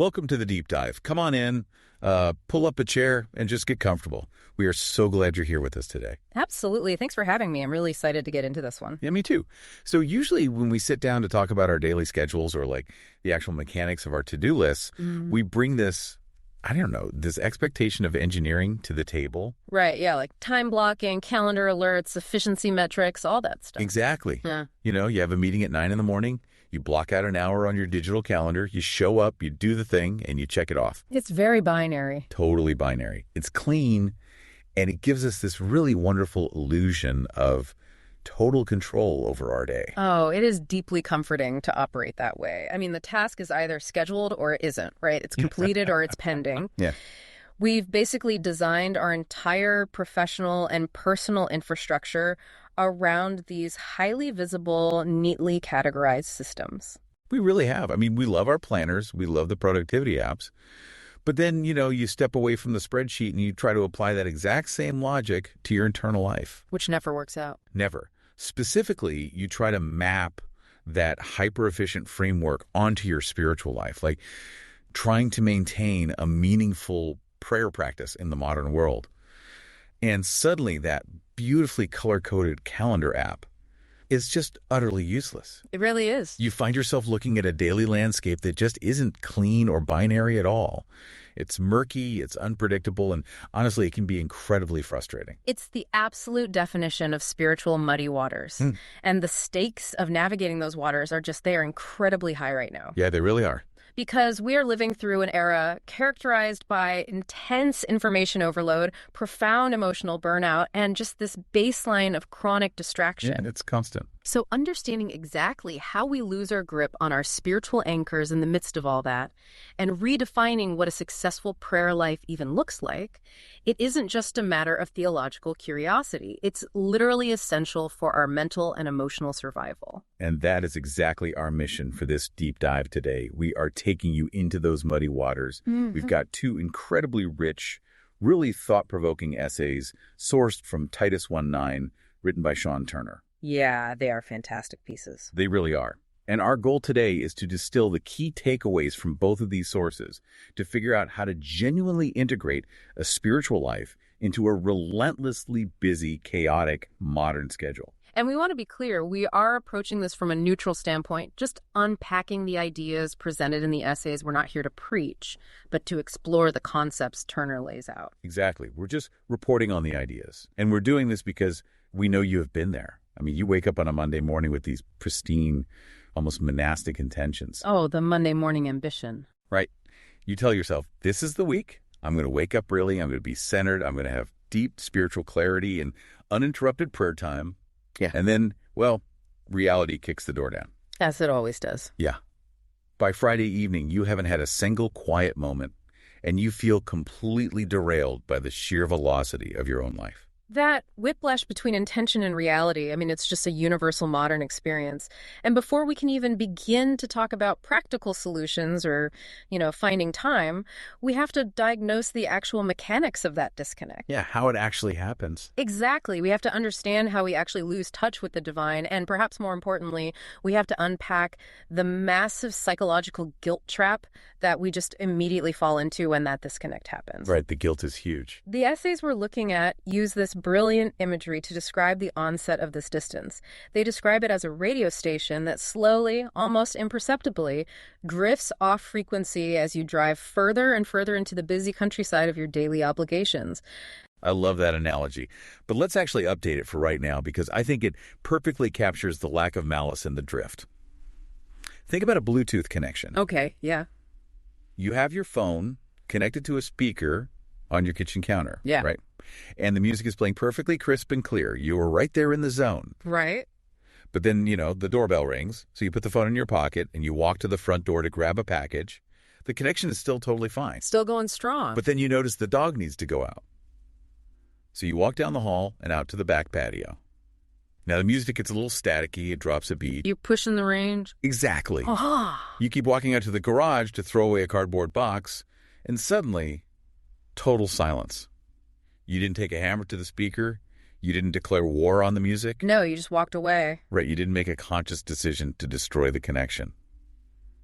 Welcome to the deep dive. Come on in, pull up a chair, and just get comfortable. We are so glad you're here with us today. Absolutely. Thanks for having me. I'm really excited to get into this one. Yeah, me too. So usually when we sit down to talk about our daily schedules or like the actual mechanics of our to-do lists, we bring this, this expectation of engineering to the table. Right. Yeah. Like time blocking, calendar alerts, efficiency metrics, all that stuff. Exactly. Yeah. You have a meeting at 9 in the morning. You block out an hour on your digital calendar, you show up, you do the thing, and you check it off. It's very binary. Totally binary. It's clean, and it gives us this really wonderful illusion of total control over our day. Oh, it is deeply comforting to operate that way. I mean, the task is either scheduled or it isn't, right? It's completed or it's pending. Yeah. We've basically designed our entire professional and personal infrastructure around these highly visible, neatly categorized systems. We really have. I mean, we love our planners. We love the productivity apps. But then, you step away from the spreadsheet and you try to apply that exact same logic to your internal life. Which never works out. Never. Specifically, you try to map that hyper-efficient framework onto your spiritual life, like trying to maintain a meaningful prayer practice in the modern world. And suddenly that beautifully color-coded calendar app is just utterly useless. It really is. You find yourself looking at a daily landscape that just isn't clean or binary at all. It's murky, it's unpredictable, and honestly, it can be incredibly frustrating. It's the absolute definition of spiritual muddy waters. And the stakes of navigating those waters they are incredibly high right now. Yeah, they really are. Because we are living through an era characterized by intense information overload, profound emotional burnout, and just this baseline of chronic distraction. Yeah, it's constant. So understanding exactly how we lose our grip on our spiritual anchors in the midst of all that, and redefining what a successful prayer life even looks like, it isn't just a matter of theological curiosity. It's literally essential for our mental and emotional survival. And that is exactly our mission for this deep dive today. We are taking you into those muddy waters. We've got two incredibly rich, really thought-provoking essays sourced from Titus 1:9, written by Sean Turner. Yeah, they are fantastic pieces. They really are. And our goal today is to distill the key takeaways from both of these sources to figure out how to genuinely integrate a spiritual life into a relentlessly busy, chaotic, modern schedule. And we want to be clear, we are approaching this from a neutral standpoint, just unpacking the ideas presented in the essays. We're not here to preach, but to explore the concepts Turner lays out. Exactly. We're just reporting on the ideas. And we're doing this because we know you have been there. I mean, you wake up on a Monday morning with these pristine, almost monastic intentions. Oh, the Monday morning ambition. Right. You tell yourself, this is the week. I'm going to wake up early. I'm going to be centered. I'm going to have deep spiritual clarity and uninterrupted prayer time. Yeah. And then, reality kicks the door down. As it always does. Yeah. By Friday evening, you haven't had a single quiet moment, and you feel completely derailed by the sheer velocity of your own life. That whiplash between intention and reality, it's just a universal modern experience. And before we can even begin to talk about practical solutions or, finding time, we have to diagnose the actual mechanics of that disconnect. Yeah, how it actually happens. Exactly. We have to understand how we actually lose touch with the divine. And perhaps more importantly, we have to unpack the massive psychological guilt trap that we just immediately fall into when that disconnect happens. Right. The guilt is huge. The essays we're looking at use this brilliant imagery to describe the onset of this distance. They describe it as a radio station that slowly, almost imperceptibly, drifts off frequency as you drive further and further into the busy countryside of your daily obligations. I love that analogy. But let's actually update it for right now because I think it perfectly captures the lack of malice in the drift. Think about a Bluetooth connection. Okay, yeah. You have your phone connected to a speaker on your kitchen counter. Yeah. Right? And the music is playing perfectly crisp and clear. You are right there in the zone. Right. But then, the doorbell rings. So you put the phone in your pocket and you walk to the front door to grab a package. The connection is still totally fine. Still going strong. But then you notice the dog needs to go out. So you walk down the hall and out to the back patio. Now the music gets a little staticky. It drops a beat. You're pushing the range. Exactly. Ah. You keep walking out to the garage to throw away a cardboard box. And suddenly, total silence. You didn't take a hammer to the speaker. You didn't declare war on the music. No, you just walked away. Right, you didn't make a conscious decision to destroy the connection.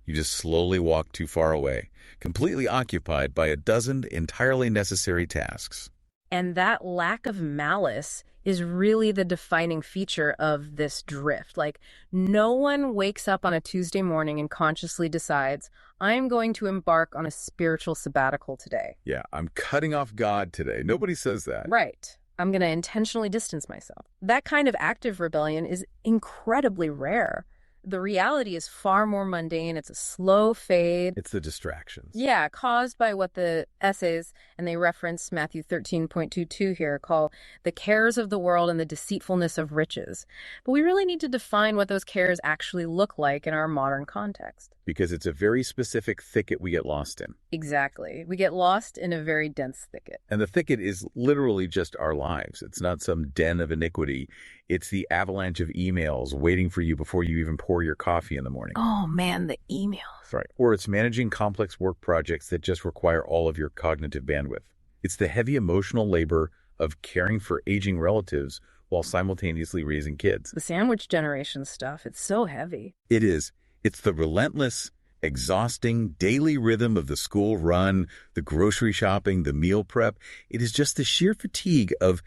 You just slowly walk too far away, completely occupied by a dozen entirely necessary tasks. And that lack of malice is really the defining feature of this drift. Like, no one wakes up on a Tuesday morning and consciously decides, I'm going to embark on a spiritual sabbatical today. Yeah, I'm cutting off God today. Nobody says that. Right. I'm going to intentionally distance myself. That kind of active rebellion is incredibly rare. The reality is far more mundane. It's a slow fade. It's the distractions. Yeah, caused by what the essays, and they reference Matthew 13.22 here, call the cares of the world and the deceitfulness of riches. But we really need to define what those cares actually look like in our modern context. Because it's a very specific thicket we get lost in. Exactly. We get lost in a very dense thicket. And the thicket is literally just our lives. It's not some den of iniquity. It's the avalanche of emails waiting for you before you even pour your coffee in the morning. Oh man, the emails. Right. Or it's managing complex work projects that just require all of your cognitive bandwidth. It's the heavy emotional labor of caring for aging relatives while simultaneously raising kids. The sandwich generation stuff, it's so heavy. It is. It's the relentless, exhausting daily rhythm of the school run, the grocery shopping, the meal prep. It is just the sheer fatigue of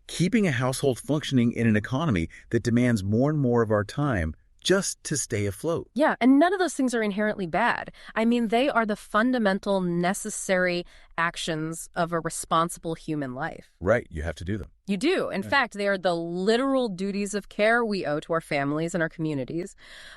keeping a household functioning in an economy that demands more and more of our time just to stay afloat. Yeah, and none of those things are inherently bad. I mean, they are the fundamental necessary actions of a responsible human life. Right, you have to do them. You do. In fact, they are the literal duties of care we owe to our families and our communities.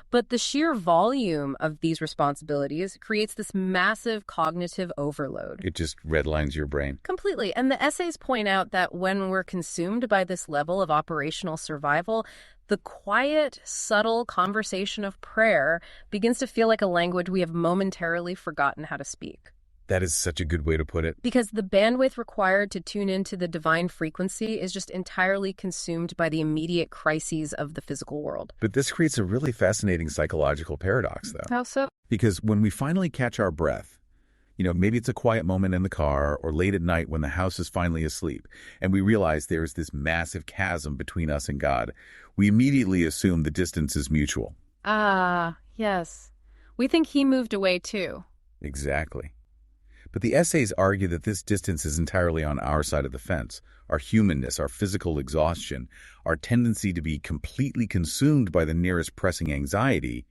But the sheer volume of these responsibilities creates this massive cognitive overload. It just redlines your brain. Completely. And the essays point out that when we're consumed by this level of operational survival, the quiet, subtle conversation of prayer begins to feel like a language we have momentarily forgotten how to speak. That is such a good way to put it. Because the bandwidth required to tune into the divine frequency is just entirely consumed by the immediate crises of the physical world. But this creates a really fascinating psychological paradox, though. How so? Because when we finally catch our breath, maybe it's a quiet moment in the car or late at night when the house is finally asleep, and we realize there's this massive chasm between us and God, we immediately assume the distance is mutual. Ah, yes. We think he moved away too. Exactly. But the essays argue that this distance is entirely on our side of the fence. Our humanness, our physical exhaustion, our tendency to be completely consumed by the nearest pressing anxiety,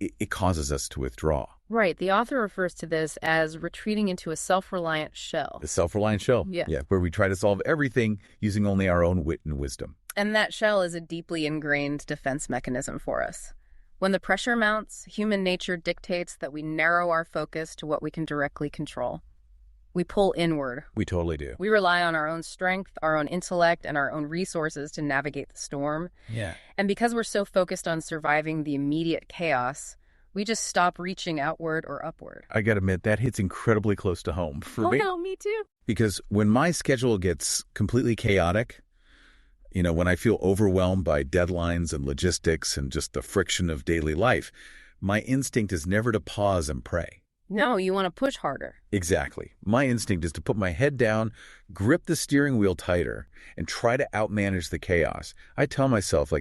it causes us to withdraw. Right. The author refers to this as retreating into a self-reliant shell. The self-reliant shell. Yeah, where we try to solve everything using only our own wit and wisdom. And that shell is a deeply ingrained defense mechanism for us. When the pressure mounts, human nature dictates that we narrow our focus to what we can directly control. We pull inward. We totally do. We rely on our own strength, our own intellect, and our own resources to navigate the storm. Yeah. And because we're so focused on surviving the immediate chaos, we just stop reaching outward or upward. I gotta admit, that hits incredibly close to home for me. Oh, no, me too. Because when my schedule gets completely chaotic, when I feel overwhelmed by deadlines and logistics and just the friction of daily life, my instinct is never to pause and pray. No, you want to push harder. Exactly. My instinct is to put my head down, grip the steering wheel tighter, and try to outmanage the chaos. I tell myself,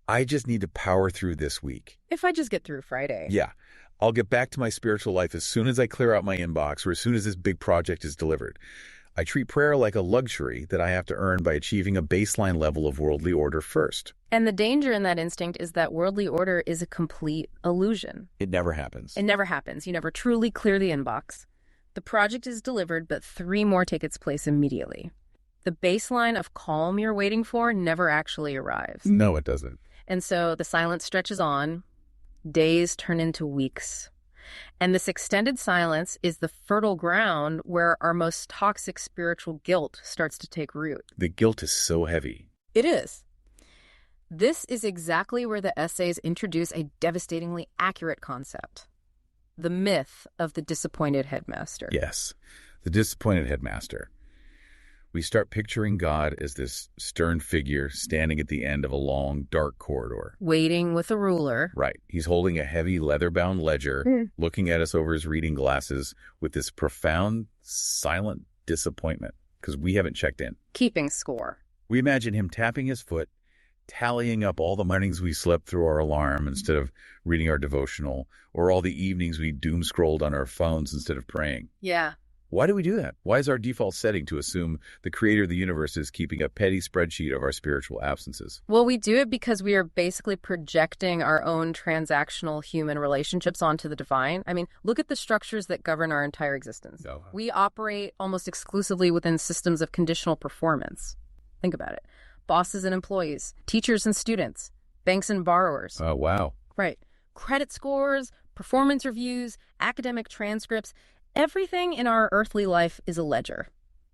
I just need to power through this week. If I just get through Friday. Yeah. I'll get back to my spiritual life as soon as I clear out my inbox or as soon as this big project is delivered. I treat prayer like a luxury that I have to earn by achieving a baseline level of worldly order first. And the danger in that instinct is that worldly order is a complete illusion. It never happens. It never happens. You never truly clear the inbox. The project is delivered, but 3 more take its place immediately. The baseline of calm you're waiting for never actually arrives. No, it doesn't. And so the silence stretches on. Days turn into weeks. And this extended silence is the fertile ground where our most toxic spiritual guilt starts to take root. The guilt is so heavy. It is. This is exactly where the essays introduce a devastatingly accurate concept. The myth of the disappointed headmaster. Yes, the disappointed headmaster. We start picturing God as this stern figure standing at the end of a long, dark corridor. Waiting with a ruler. Right. He's holding a heavy leather-bound ledger, looking at us over his reading glasses with this profound, silent disappointment because we haven't checked in. Keeping score. We imagine him tapping his foot, tallying up all the mornings we slept through our alarm instead of reading our devotional, or all the evenings we doom scrolled on our phones instead of praying. Yeah. Why do we do that? Why is our default setting to assume the creator of the universe is keeping a petty spreadsheet of our spiritual absences? Well, we do it because we are basically projecting our own transactional human relationships onto the divine. I mean, look at the structures that govern our entire existence. Oh. We operate almost exclusively within systems of conditional performance. Think about it. Bosses and employees, teachers and students, banks and borrowers. Oh, wow. Right. Credit scores, performance reviews, academic transcripts. Everything in our earthly life is a ledger.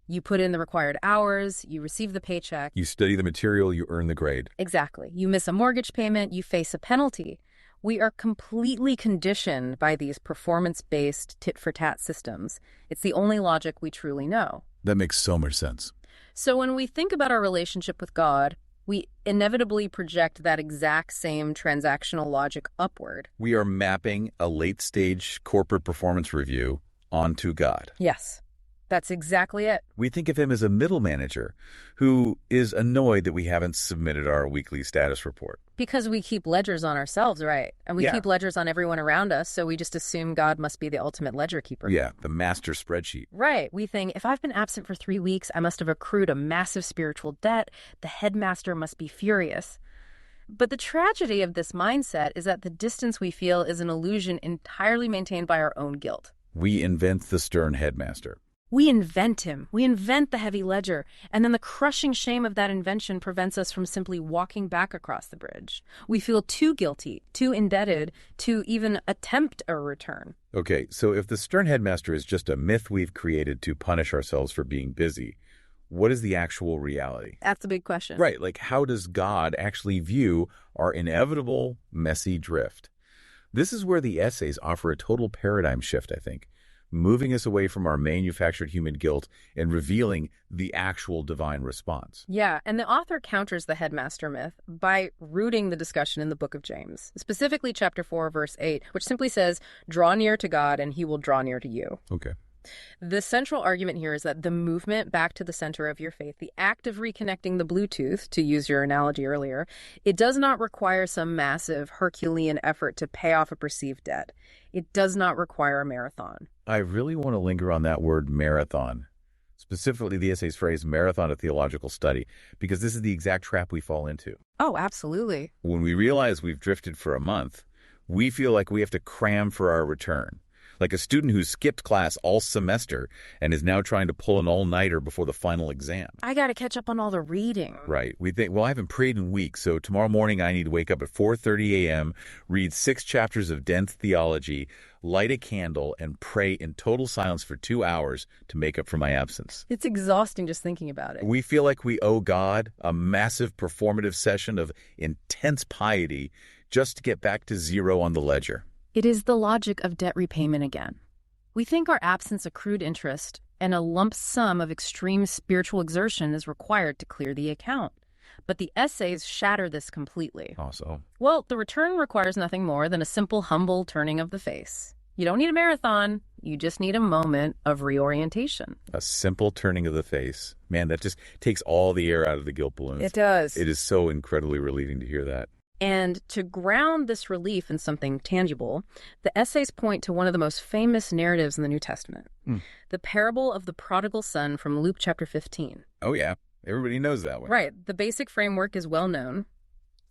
You put in the required hours, you receive the paycheck. You study the material, you earn the grade. Exactly. You miss a mortgage payment, you face a penalty. We are completely conditioned by these performance-based tit-for-tat systems. It's the only logic we truly know. That makes so much sense. So when we think about our relationship with God, we inevitably project that exact same transactional logic upward. We are mapping a late-stage corporate performance review onto God. Yes, that's exactly it. We think of him as a middle manager who is annoyed that we haven't submitted our weekly status report. Because we keep ledgers on ourselves, right? And we keep ledgers on everyone around us, so we just assume God must be the ultimate ledger keeper. Yeah, the master spreadsheet. Right. We think, if I've been absent for 3 weeks, I must have accrued a massive spiritual debt. The headmaster must be furious. But the tragedy of this mindset is that the distance we feel is an illusion entirely maintained by our own guilt. We invent the stern headmaster. We invent him. We invent the heavy ledger. And then the crushing shame of that invention prevents us from simply walking back across the bridge. We feel too guilty, too indebted to even attempt a return. Okay, so if the stern headmaster is just a myth we've created to punish ourselves for being busy, what is the actual reality? That's a big question. Right, like how does God actually view our inevitable messy drift? This is where the essays offer a total paradigm shift, I think, moving us away from our manufactured human guilt and revealing the actual divine response. Yeah, and the author counters the headmaster myth by rooting the discussion in the book of James, specifically chapter 4, verse 8, which simply says, "Draw near to God and he will draw near to you." Okay. The central argument here is that the movement back to the center of your faith, the act of reconnecting the Bluetooth, to use your analogy earlier, it does not require some massive Herculean effort to pay off a perceived debt. It does not require a marathon. I really want to linger on that word marathon, specifically the essay's phrase, marathon of theological study, because this is the exact trap we fall into. Oh, absolutely. When we realize we've drifted for a month, we feel like we have to cram for our return. Like a student who skipped class all semester and is now trying to pull an all-nighter before the final exam. I got to catch up on all the reading. Right. We think, well, I haven't prayed in weeks, so tomorrow morning I need to wake up at 4:30 a.m., read 6 chapters of dense theology, light a candle, and pray in total silence for 2 hours to make up for my absence. It's exhausting just thinking about it. We feel like we owe God a massive performative session of intense piety just to get back to zero on the ledger. It is the logic of debt repayment again. We think our absence accrued interest and a lump sum of extreme spiritual exertion is required to clear the account. But the essays shatter this completely. Also, Well, the return requires nothing more than a simple, humble turning of the face. You don't need a marathon. You just need a moment of reorientation. a simple turning of the face. Man, that just takes all the air out of the guilt balloons. It does. It is so incredibly relieving to hear that. And to ground this relief in something tangible, the essays point to one of the most famous narratives in the New Testament, the parable of the prodigal son from Luke chapter 15. Oh, yeah. Everybody knows that one. Right. The basic framework is well known.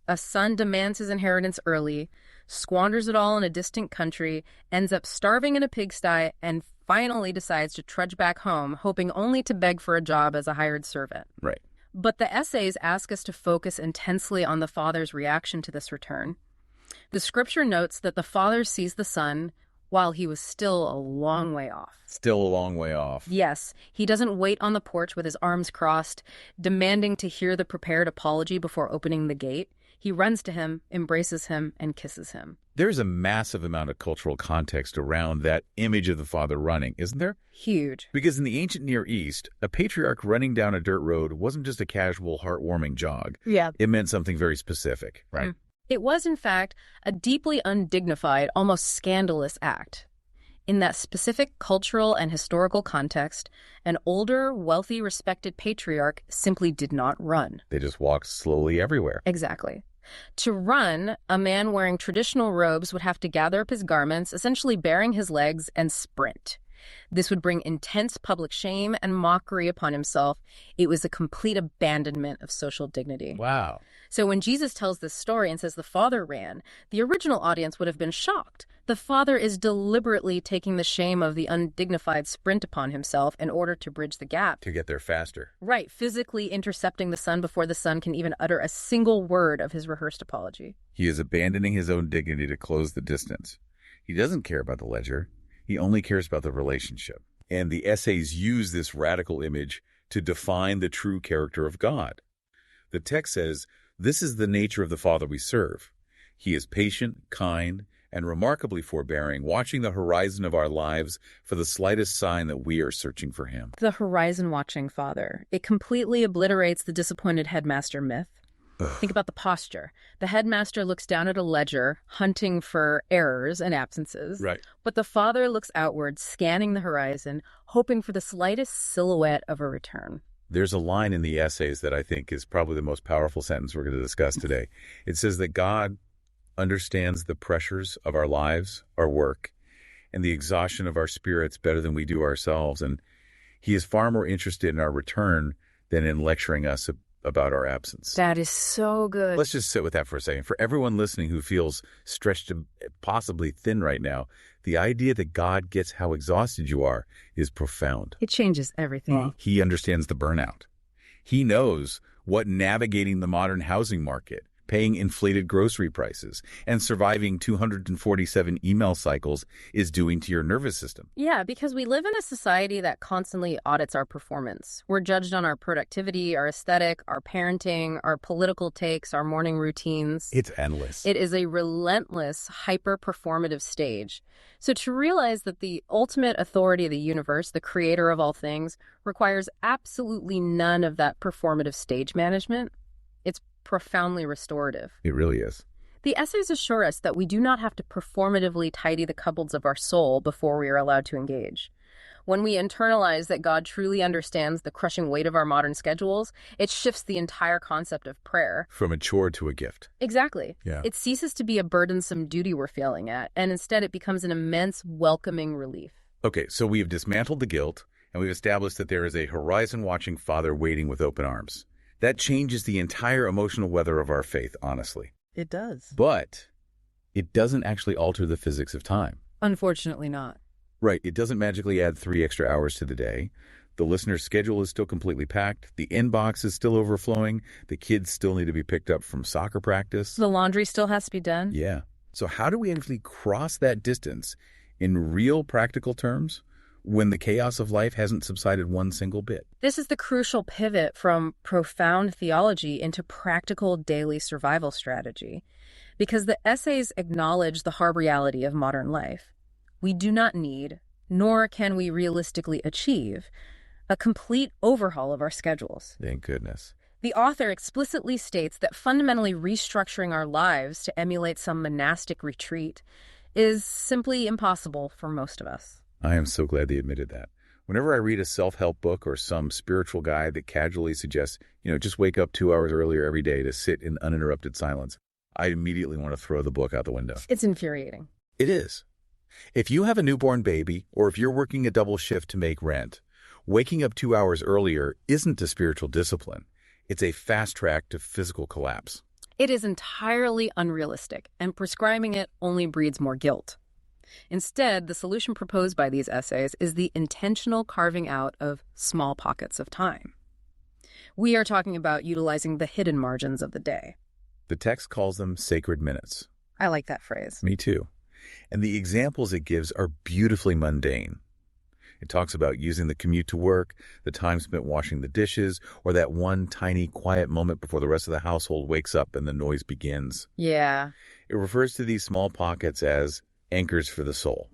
A son demands his inheritance early, squanders it all in a distant country, ends up starving in a pigsty, and finally decides to trudge back home, hoping only to beg for a job as a hired servant. Right. But the essays ask us to focus intensely on the father's reaction to this return. The scripture notes that the father sees the son while he was still a long way off. Still a long way off. Yes, he doesn't wait on the porch with his arms crossed, demanding to hear the prepared apology before opening the gate. He runs to him, embraces him, and kisses him. There's a massive amount of cultural context around that image of the father running, isn't there? Huge. Because in the ancient Near East, a patriarch running down a dirt road wasn't just a casual, heartwarming jog. Yeah. It meant something very specific, right? It was, in fact, a deeply undignified, almost scandalous act. In that specific cultural and historical context, an older, wealthy, respected patriarch simply did not run. They just walked slowly everywhere. Exactly. To run, a man wearing traditional robes would have to gather up his garments, essentially baring his legs, and sprint. This would bring intense public shame and mockery upon himself. It was a complete abandonment of social dignity. Wow. So when Jesus tells this story and says the father ran, the original audience would have been shocked. The father is deliberately taking the shame of the undignified sprint upon himself in order to bridge the gap. To get there faster. Right, physically intercepting the son before the son can even utter a single word of his rehearsed apology. He is abandoning his own dignity to close the distance. He doesn't care about the ledger. He only cares about the relationship. And the essays use this radical image to define the true character of God. The text says, "This is the nature of the Father we serve. He is patient, kind, and remarkably forbearing, watching the horizon of our lives for the slightest sign that we are searching for him." The horizon-watching father. It completely obliterates the disappointed headmaster myth. Think about the posture. The headmaster looks down at a ledger, hunting for errors and absences. Right. But the father looks outward, scanning the horizon, hoping for the slightest silhouette of a return. There's a line in the essays that I think is probably the most powerful sentence we're going to discuss today. It says that God understands the pressures of our lives, our work, and the exhaustion of our spirits better than we do ourselves. And he is far more interested in our return than in lecturing us about our absence. That is so good. Let's just sit with that for a second. For everyone listening who feels stretched to possibly thin right now, the idea that God gets how exhausted you are is profound. It changes everything. He understands the burnout. He knows what navigating the modern housing market, paying inflated grocery prices, and surviving 247 email cycles is doing to your nervous system. Yeah, because we live in a society that constantly audits our performance. We're judged on our productivity, our aesthetic, our parenting, our political takes, our morning routines. It's endless. It is a relentless, hyper-performative stage. So to realize that the ultimate authority of the universe, the creator of all things, requires absolutely none of that performative stage management, it's profoundly restorative. It really is. The essays assure us that we do not have to performatively tidy the cupboards of our soul before we are allowed to engage. When we internalize that God truly understands the crushing weight of our modern schedules, it shifts the entire concept of prayer. From a chore to a gift. Exactly. Yeah. It ceases to be a burdensome duty we're failing at, and instead it becomes an immense, welcoming relief. Okay, so we have dismantled the guilt, and we've established that there is a horizon-watching Father waiting with open arms. That changes the entire emotional weather of our faith, honestly. It does. But it doesn't actually alter the physics of time. Unfortunately not. Right. It doesn't magically add 3 extra hours to the day. The listener's schedule is still completely packed. The inbox is still overflowing. The kids still need to be picked up from soccer practice. The laundry still has to be done. Yeah. So how do we actually cross that distance in real practical terms when the chaos of life hasn't subsided one single bit? This is the crucial pivot from profound theology into practical daily survival strategy, because the essays acknowledge the hard reality of modern life. We do not need, nor can we realistically achieve, a complete overhaul of our schedules. Thank goodness. The author explicitly states that fundamentally restructuring our lives to emulate some monastic retreat is simply impossible for most of us. I am so glad they admitted that. Whenever I read a self-help book or some spiritual guide that casually suggests, just wake up 2 hours earlier every day to sit in uninterrupted silence, I immediately want to throw the book out the window. It's infuriating. It is. If you have a newborn baby, or if you're working a double shift to make rent, waking up 2 hours earlier isn't a spiritual discipline. It's a fast track to physical collapse. It is entirely unrealistic, and prescribing it only breeds more guilt. Instead, the solution proposed by these essays is the intentional carving out of small pockets of time. We are talking about utilizing the hidden margins of the day. The text calls them sacred minutes. I like that phrase. Me too. And the examples it gives are beautifully mundane. It talks about using the commute to work, the time spent washing the dishes, or that one tiny quiet moment before the rest of the household wakes up and the noise begins. Yeah. It refers to these small pockets as anchors for the soul.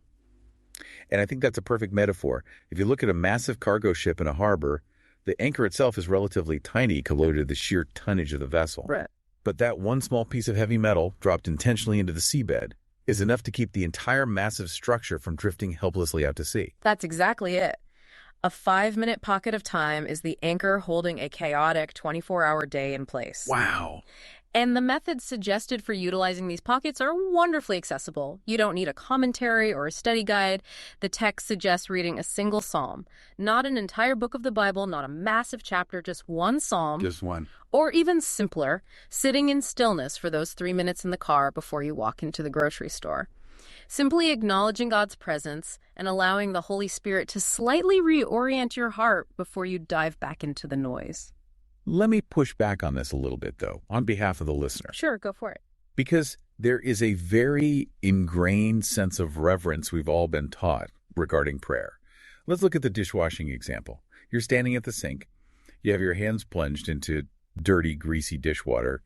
And I think that's a perfect metaphor. If you look at a massive cargo ship in a harbor, the anchor itself is relatively tiny compared to the sheer tonnage of the vessel. Right. But that one small piece of heavy metal dropped intentionally into the seabed is enough to keep the entire massive structure from drifting helplessly out to sea. That's exactly it. A 5-minute pocket of time is the anchor holding a chaotic 24-hour day in place. Wow. And the methods suggested for utilizing these pockets are wonderfully accessible. You don't need a commentary or a study guide. The text suggests reading a single psalm, not an entire book of the Bible, not a massive chapter, just one psalm. Just one. Or even simpler, sitting in stillness for those 3 minutes in the car before you walk into the grocery store. Simply acknowledging God's presence and allowing the Holy Spirit to slightly reorient your heart before you dive back into the noise. Let me push back on this a little bit, though, on behalf of the listener. Sure, go for it. Because there is a very ingrained sense of reverence we've all been taught regarding prayer. Let's look at the dishwashing example. You're standing at the sink. You have your hands plunged into dirty, greasy dishwater,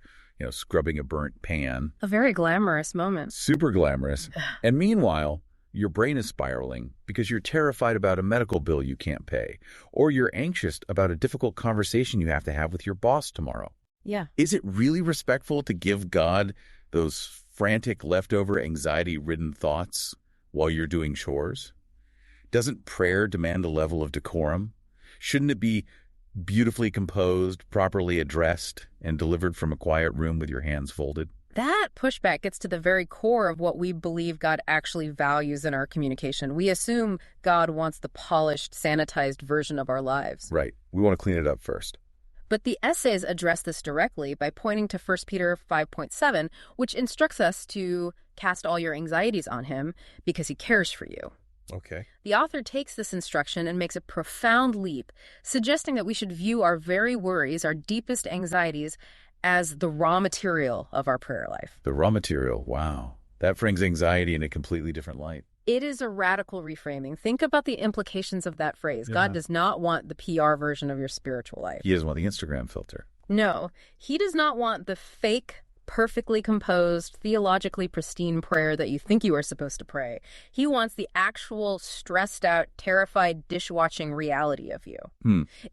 scrubbing a burnt pan. A very glamorous moment. Super glamorous. And meanwhile, your brain is spiraling because you're terrified about a medical bill you can't pay, or you're anxious about a difficult conversation you have to have with your boss tomorrow. Yeah. Is it really respectful to give God those frantic, leftover, anxiety-ridden thoughts while you're doing chores? Doesn't prayer demand a level of decorum? Shouldn't it be beautifully composed, properly addressed, and delivered from a quiet room with your hands folded? That pushback gets to the very core of what we believe God actually values in our communication. We assume God wants the polished, sanitized version of our lives. Right. We want to clean it up first. But the essays address this directly by pointing to 1 Peter 5.7, which instructs us to cast all your anxieties on him because he cares for you. Okay. The author takes this instruction and makes a profound leap, suggesting that we should view our very worries, our deepest anxieties, as the raw material of our prayer life. The raw material, wow. That brings anxiety in a completely different light. It is a radical reframing. Think about the implications of that phrase. Yeah. God does not want the PR version of your spiritual life. He doesn't want the Instagram filter. No, he does not want the fake, perfectly composed, theologically pristine prayer that you think you are supposed to pray. He wants the actual stressed out, terrified, dishwashing reality of you.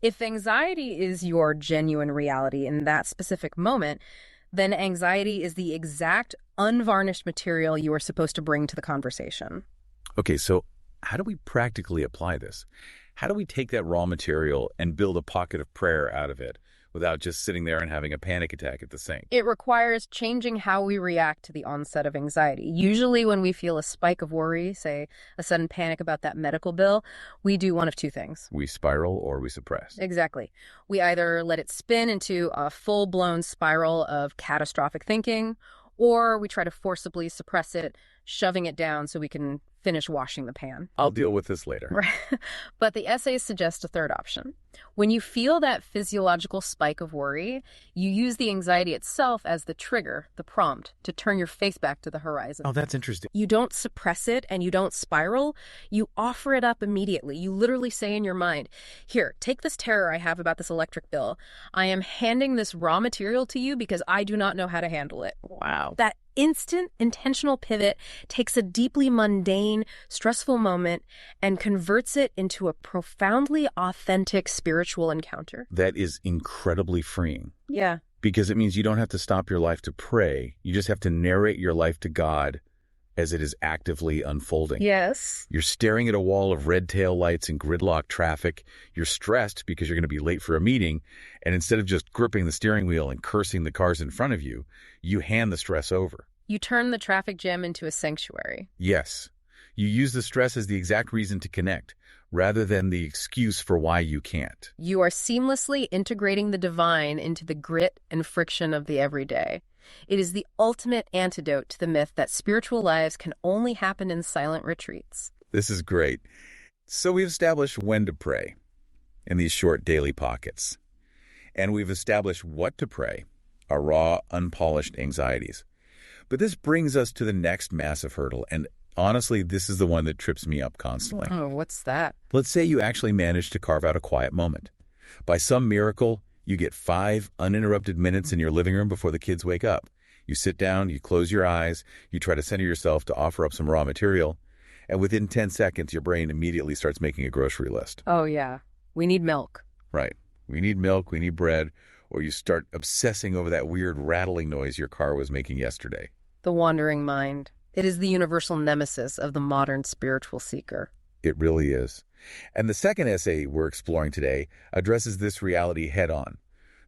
If anxiety is your genuine reality in that specific moment, then anxiety is the exact unvarnished material you are supposed to bring to the conversation. Okay, so how do we practically apply this? How do we take that raw material and build a pocket of prayer out of it without just sitting there and having a panic attack at the sink? It requires changing how we react to the onset of anxiety. Usually when we feel a spike of worry, say a sudden panic about that medical bill, we do one of two things. We spiral or we suppress. Exactly. We either let it spin into a full-blown spiral of catastrophic thinking, or we try to forcibly suppress it, shoving it down so we can finish washing the pan. I'll deal with this later. Right. But the essays suggest a third option. When you feel that physiological spike of worry, you use the anxiety itself as the trigger, the prompt, to turn your face back to the horizon. Oh, that's interesting. You don't suppress it and you don't spiral. You offer it up immediately. You literally say in your mind, here, take this terror I have about this electric bill. I am handing this raw material to you because I do not know how to handle it. Wow. That instant intentional pivot takes a deeply mundane, stressful moment and converts it into a profoundly authentic spiritual encounter. That is incredibly freeing. Yeah. Because it means you don't have to stop your life to pray. You just have to narrate your life to God as it is actively unfolding. Yes. You're staring at a wall of red tail lights and gridlock traffic. You're stressed because you're going to be late for a meeting. And instead of just gripping the steering wheel and cursing the cars in front of you, you hand the stress over. You turn the traffic jam into a sanctuary. Yes. You use the stress as the exact reason to connect, rather than the excuse for why you can't. You are seamlessly integrating the divine into the grit and friction of the everyday. It is the ultimate antidote to the myth that spiritual lives can only happen in silent retreats. This is great. So we've established when to pray in these short daily pockets. And we've established what to pray, our raw, unpolished anxieties. But this brings us to the next massive hurdle, and honestly, this is the one that trips me up constantly. Oh, what's that? Let's say you actually manage to carve out a quiet moment. By some miracle, you get 5 uninterrupted minutes in your living room before the kids wake up. You sit down, you close your eyes, you try to center yourself to offer up some raw material, and within 10 seconds, your brain immediately starts making a grocery list. Oh, yeah. We need milk. Right. We need milk, we need bread, or you start obsessing over that weird rattling noise your car was making yesterday. The wandering mind. It is the universal nemesis of the modern spiritual seeker. It really is. And the second essay we're exploring today addresses this reality head-on.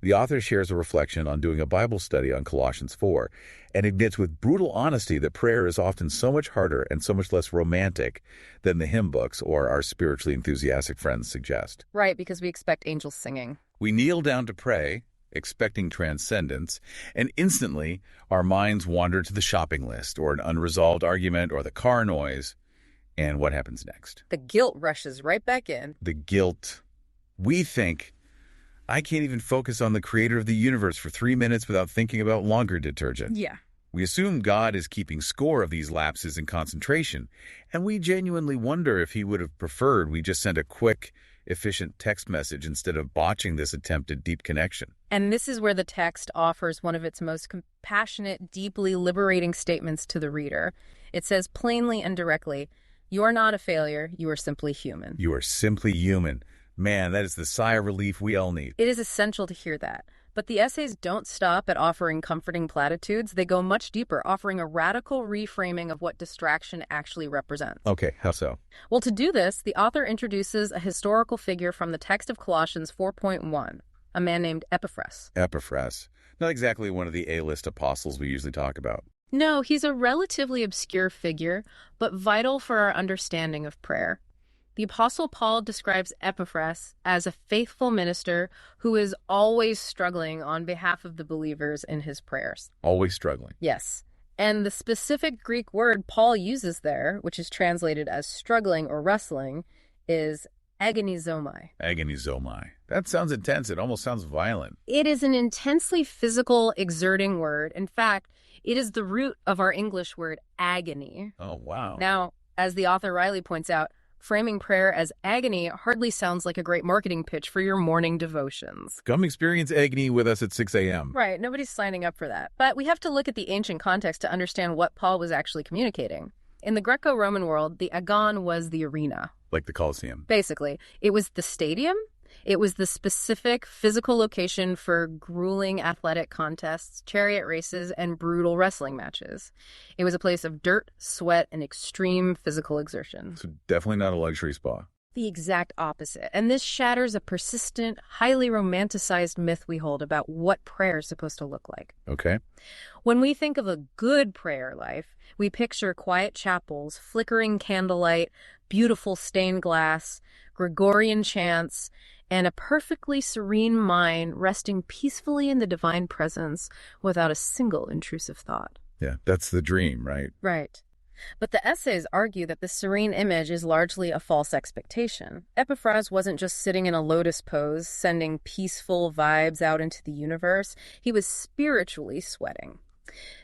The author shares a reflection on doing a Bible study on Colossians 4 and admits with brutal honesty that prayer is often so much harder and so much less romantic than the hymn books or our spiritually enthusiastic friends suggest. Right, because we expect angels singing. We kneel down to pray, expecting transcendence, and instantly our minds wander to the shopping list or an unresolved argument or the car noise. And what happens next? The guilt rushes right back in. The guilt. We think, I can't even focus on the creator of the universe for 3 minutes without thinking about laundry detergent. Yeah. We assume God is keeping score of these lapses in concentration, and we genuinely wonder if he would have preferred we just sent a quick, efficient text message instead of botching this attempt at deep connection. And this is where the text offers one of its most compassionate, deeply liberating statements to the reader. It says plainly and directly, "You are not a failure, you are simply human." You are simply human. Man, that is the sigh of relief we all need. It is essential to hear that. But the essays don't stop at offering comforting platitudes. They go much deeper, offering a radical reframing of what distraction actually represents. Okay, how so? Well, to do this, the author introduces a historical figure from the text of Colossians 4.1, a man named Epaphras. Epaphras. Not exactly one of the A-list apostles we usually talk about. No, he's a relatively obscure figure, but vital for our understanding of prayer. The Apostle Paul describes Epaphras as a faithful minister who is always struggling on behalf of the believers in his prayers. Always struggling. Yes. And the specific Greek word Paul uses there, which is translated as struggling or wrestling, is agonizomai. Agonizomai. That sounds intense. It almost sounds violent. It is an intensely physical, exerting word. In fact, it is the root of our English word agony. Oh, wow. Now, as the author Riley points out, framing prayer as agony hardly sounds like a great marketing pitch for your morning devotions. Come experience agony with us at 6 a.m. Right, nobody's signing up for that. But we have to look at the ancient context to understand what Paul was actually communicating. In the Greco-Roman world, the agon was the arena. Like the Colosseum. Basically, it was the stadium. It was the specific physical location for grueling athletic contests, chariot races, and brutal wrestling matches. It was a place of dirt, sweat, and extreme physical exertion. So definitely not a luxury spa. The exact opposite. And this shatters a persistent, highly romanticized myth we hold about what prayer is supposed to look like. Okay. When we think of a good prayer life, we picture quiet chapels, flickering candlelight, beautiful stained glass, Gregorian chants, and a perfectly serene mind resting peacefully in the divine presence without a single intrusive thought. Yeah, that's the dream, right? Right. But the essays argue that the serene image is largely a false expectation. Epaphras wasn't just sitting in a lotus pose, sending peaceful vibes out into the universe. He was spiritually sweating.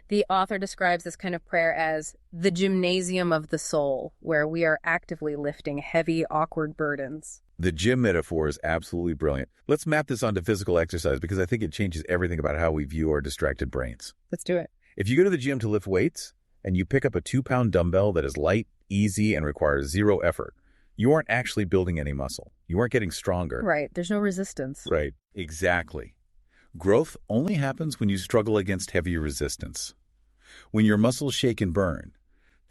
The author describes this kind of prayer as the gymnasium of the soul, where we are actively lifting heavy, awkward burdens. The gym metaphor is absolutely brilliant. Let's map this onto physical exercise because I think it changes everything about how we view our distracted brains. Let's do it. If you go to the gym to lift weights and you pick up a 2-pound dumbbell that is light, easy, and requires 0 effort, you aren't actually building any muscle. You aren't getting stronger. Right. There's no resistance. Right. Exactly. Growth only happens when you struggle against heavier resistance. When your muscles shake and burn,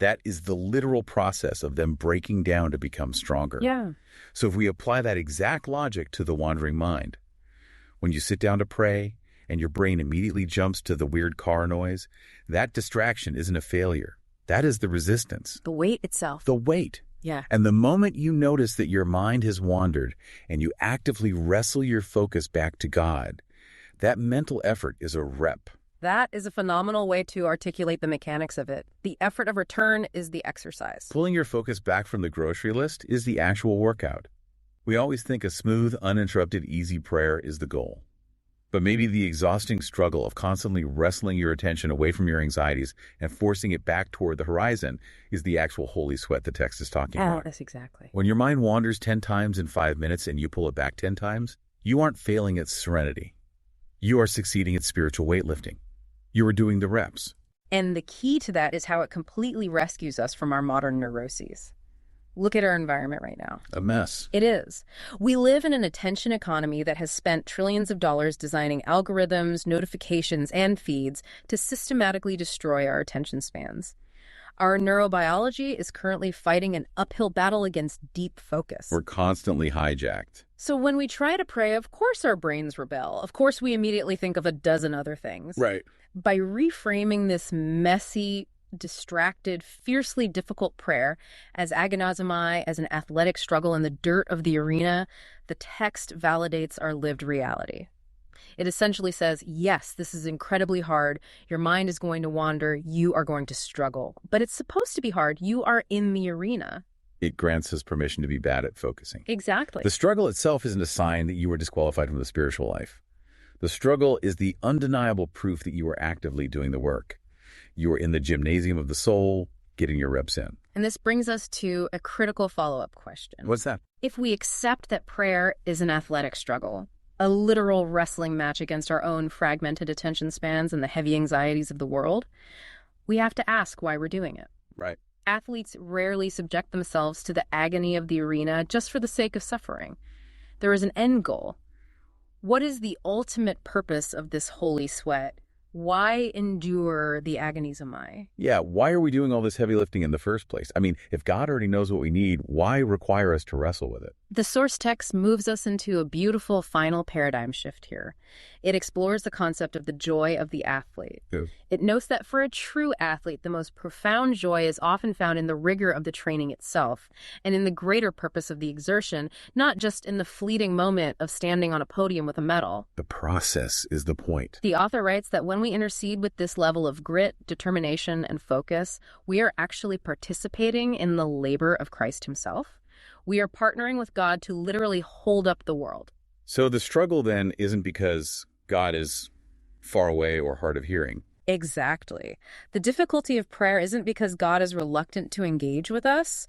that is the literal process of them breaking down to become stronger. Yeah. So if we apply that exact logic to the wandering mind, when you sit down to pray and your brain immediately jumps to the weird car noise, that distraction isn't a failure. That is the resistance. The weight itself. The weight. Yeah. And the moment you notice that your mind has wandered and you actively wrestle your focus back to God, that mental effort is a rep. That is a phenomenal way to articulate the mechanics of it. The effort of return is the exercise. Pulling your focus back from the grocery list is the actual workout. We always think a smooth, uninterrupted, easy prayer is the goal. But maybe the exhausting struggle of constantly wrestling your attention away from your anxieties and forcing it back toward the horizon is the actual holy sweat the text is talking about. That's exactly. When your mind wanders 10 times in 5 minutes and you pull it back 10 times, you aren't failing at serenity. You are succeeding at spiritual weightlifting. You are doing the reps. And the key to that is how it completely rescues us from our modern neuroses. Look at our environment right now. A mess. It is. We live in an attention economy that has spent trillions of dollars designing algorithms, notifications, and feeds to systematically destroy our attention spans. Our neurobiology is currently fighting an uphill battle against deep focus. We're constantly hijacked. So when we try to pray, of course our brains rebel. Of course we immediately think of a dozen other things. Right. By reframing this messy, distracted, fiercely difficult prayer as agonizomai, as an athletic struggle in the dirt of the arena, the text validates our lived reality. It essentially says, yes, this is incredibly hard. Your mind is going to wander. You are going to struggle. But it's supposed to be hard. You are in the arena. It grants us permission to be bad at focusing. Exactly. The struggle itself isn't a sign that you were disqualified from the spiritual life. The struggle is the undeniable proof that you are actively doing the work. You are in the gymnasium of the soul, getting your reps in. And this brings us to a critical follow-up question. What's that? If we accept that prayer is an athletic struggle, a literal wrestling match against our own fragmented attention spans and the heavy anxieties of the world, we have to ask why we're doing it. Right. Athletes rarely subject themselves to the agony of the arena just for the sake of suffering. There is an end goal. What is the ultimate purpose of this holy sweat? Why endure the agonizomai? Yeah, why are we doing all this heavy lifting in the first place? I mean, if God already knows what we need, why require us to wrestle with it? The source text moves us into a beautiful final paradigm shift here. It explores the concept of the joy of the athlete. Yes. It notes that for a true athlete, the most profound joy is often found in the rigor of the training itself and in the greater purpose of the exertion, not just in the fleeting moment of standing on a podium with a medal. The process is the point. The author writes that when we intercede with this level of grit, determination, and focus, we are actually participating in the labor of Christ himself. We are partnering with God to literally hold up the world. So the struggle then isn't because God is far away or hard of hearing. Exactly. The difficulty of prayer isn't because God is reluctant to engage with us.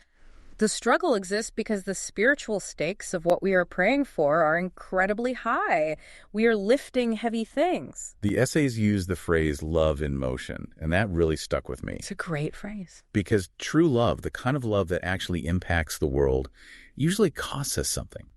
The struggle exists because the spiritual stakes of what we are praying for are incredibly high. We are lifting heavy things. The essays use the phrase love in motion, and that really stuck with me. It's a great phrase. Because true love, the kind of love that actually impacts the world, usually costs us something.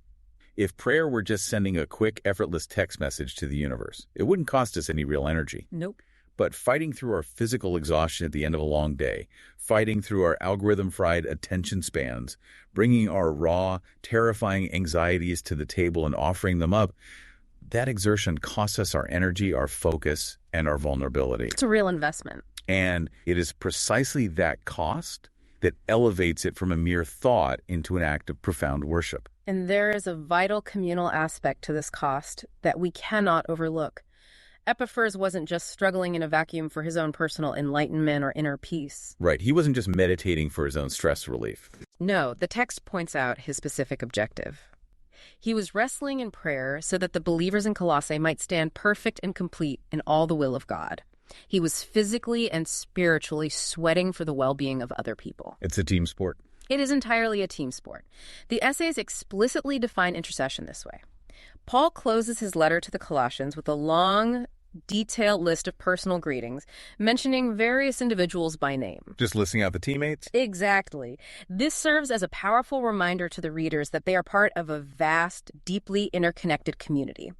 If prayer were just sending a quick, effortless text message to the universe, it wouldn't cost us any real energy. Nope. But fighting through our physical exhaustion at the end of a long day, fighting through our algorithm-fried attention spans, bringing our raw, terrifying anxieties to the table and offering them up, that exertion costs us our energy, our focus, and our vulnerability. It's a real investment. And it is precisely that cost that elevates it from a mere thought into an act of profound worship. And there is a vital communal aspect to this cost that we cannot overlook. Epiphras wasn't just struggling in a vacuum for his own personal enlightenment or inner peace. Right. He wasn't just meditating for his own stress relief. No, the text points out his specific objective. He was wrestling in prayer so that the believers in Colossae might stand perfect and complete in all the will of God. He was physically and spiritually sweating for the well-being of other people. It's a team sport. It is entirely a team sport. The essays explicitly define intercession this way. Paul closes his letter to the Colossians with a long, detailed list of personal greetings, mentioning various individuals by name. Just listing out the teammates? Exactly. This serves as a powerful reminder to the readers that they are part of a vast, deeply interconnected community.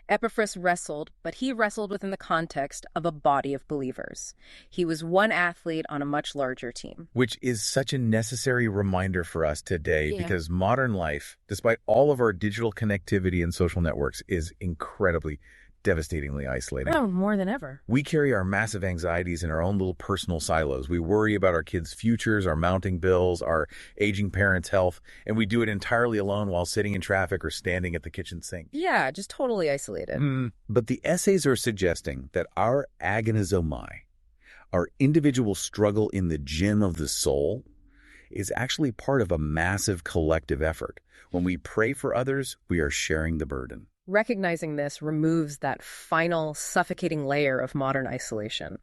Epiphras wrestled, but he wrestled within the context of a body of believers. He was one athlete on a much larger team. Which is such a necessary reminder for us today because modern life, despite all of our digital connectivity and social networks, is incredibly, devastatingly isolating. Oh, more than ever. We carry our massive anxieties in our own little personal silos. We worry about our kids' futures, our mounting bills, our aging parents' health, and we do it entirely alone while sitting in traffic or standing at the kitchen sink. Yeah, just totally isolated. But the essays are suggesting that our agonizomai, our individual struggle in the gym of the soul, is actually part of a massive collective effort. When we pray for others, we are sharing the burden. Recognizing this removes that final, suffocating layer of modern isolation.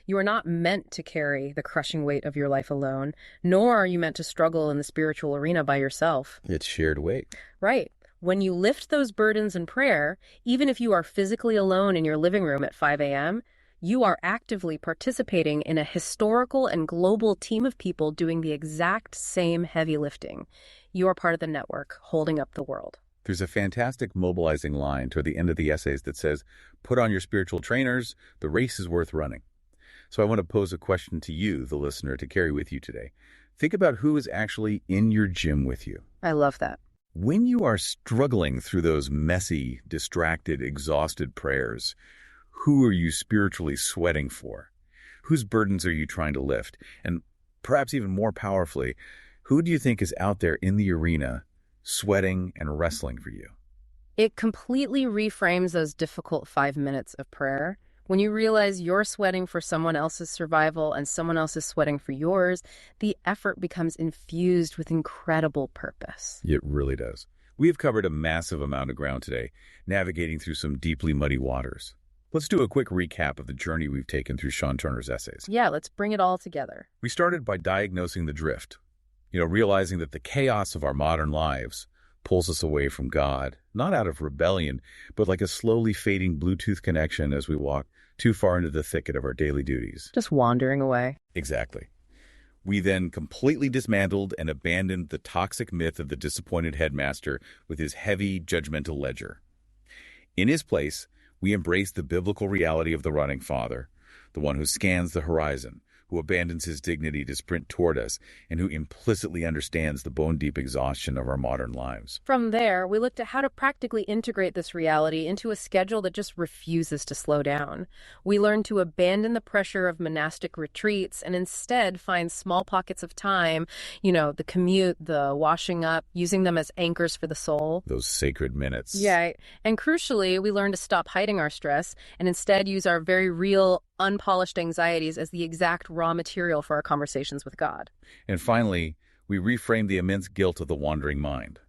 You are not meant to carry the crushing weight of your life alone, nor are you meant to struggle in the spiritual arena by yourself. It's shared weight. Right. When you lift those burdens in prayer, even if you are physically alone in your living room at 5 a.m., you are actively participating in a historical and global team of people doing the exact same heavy lifting. You are part of the network holding up the world. There's a fantastic mobilizing line toward the end of the essays that says, put on your spiritual trainers, the race is worth running. So I want to pose a question to you, the listener, to carry with you today. Think about who is actually in your gym with you. I love that. When you are struggling through those messy, distracted, exhausted prayers, who are you spiritually sweating for? Whose burdens are you trying to lift? And perhaps even more powerfully, who do you think is out there in the arena sweating and wrestling for you? It completely reframes those difficult 5 minutes of prayer. When you realize you're sweating for someone else's survival and someone else is sweating for yours, the effort becomes infused with incredible purpose. It really does. We have covered a massive amount of ground today, navigating through some deeply muddy waters. Let's do a quick recap of the journey we've taken through Sean Turner's essays. Yeah, let's bring it all together. We started by diagnosing the drift, realizing that the chaos of our modern lives pulls us away from God, not out of rebellion, but like a slowly fading Bluetooth connection as we walk too far into the thicket of our daily duties. Just wandering away. Exactly. We then completely dismantled and abandoned the toxic myth of the disappointed headmaster with his heavy, judgmental ledger. In his place, we embraced the biblical reality of the running father, the one who scans the horizon, who abandons his dignity to sprint toward us, and who implicitly understands the bone-deep exhaustion of our modern lives. From there, we looked at how to practically integrate this reality into a schedule that just refuses to slow down. We learned to abandon the pressure of monastic retreats and instead find small pockets of time, the commute, the washing up, using them as anchors for the soul. Those sacred minutes. Yeah, and crucially, we learned to stop hiding our stress and instead use our very real, unpolished anxieties as the exact raw material for our conversations with God. And finally, we reframed the immense guilt of the wandering mind.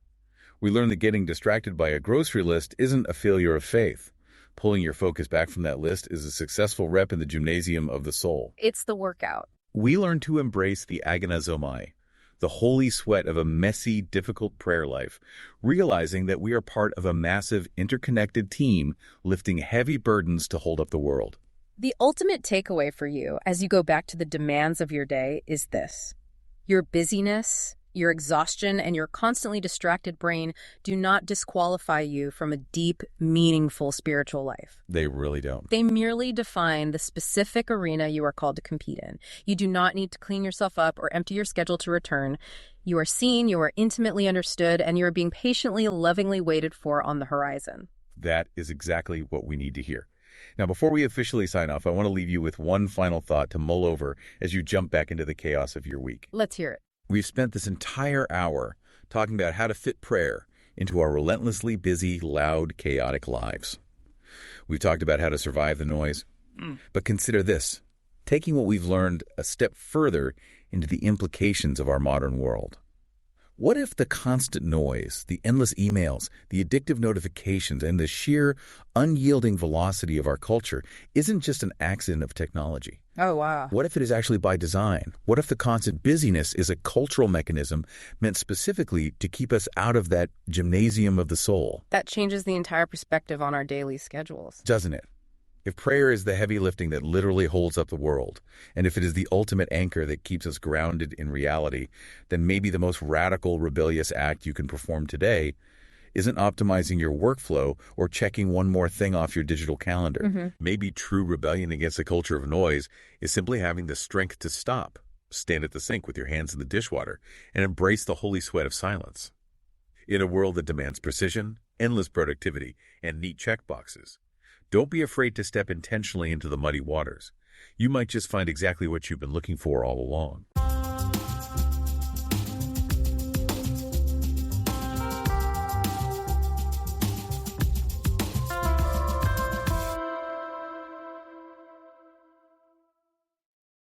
We learned that getting distracted by a grocery list isn't a failure of faith. Pulling your focus back from that list is a successful rep in the gymnasium of the soul. It's the workout. We learned to embrace the agonizomai, the holy sweat of a messy, difficult prayer life, realizing that we are part of a massive, interconnected team lifting heavy burdens to hold up the world. The ultimate takeaway for you as you go back to the demands of your day is this. Your busyness, your exhaustion, and your constantly distracted brain do not disqualify you from a deep, meaningful spiritual life. They really don't. They merely define the specific arena you are called to compete in. You do not need to clean yourself up or empty your schedule to return. You are seen, you are intimately understood, and you are being patiently, lovingly waited for on the horizon. That is exactly what we need to hear. Now, before we officially sign off, I want to leave you with one final thought to mull over as you jump back into the chaos of your week. Let's hear it. We've spent this entire hour talking about how to fit prayer into our relentlessly busy, loud, chaotic lives. We've talked about how to survive the noise. But consider this, taking what we've learned a step further into the implications of our modern world. What if the constant noise, the endless emails, the addictive notifications, and the sheer unyielding velocity of our culture isn't just an accident of technology? Oh, wow. What if it is actually by design? What if the constant busyness is a cultural mechanism meant specifically to keep us out of that gymnasium of the soul? That changes the entire perspective on our daily schedules. Doesn't it? If prayer is the heavy lifting that literally holds up the world, and if it is the ultimate anchor that keeps us grounded in reality, then maybe the most radical, rebellious act you can perform today isn't optimizing your workflow or checking one more thing off your digital calendar. Maybe true rebellion against the culture of noise is simply having the strength to stop, stand at the sink with your hands in the dishwater, and embrace the holy sweat of silence. In a world that demands precision, endless productivity, and neat checkboxes, don't be afraid to step intentionally into the muddy waters. You might just find exactly what you've been looking for all along.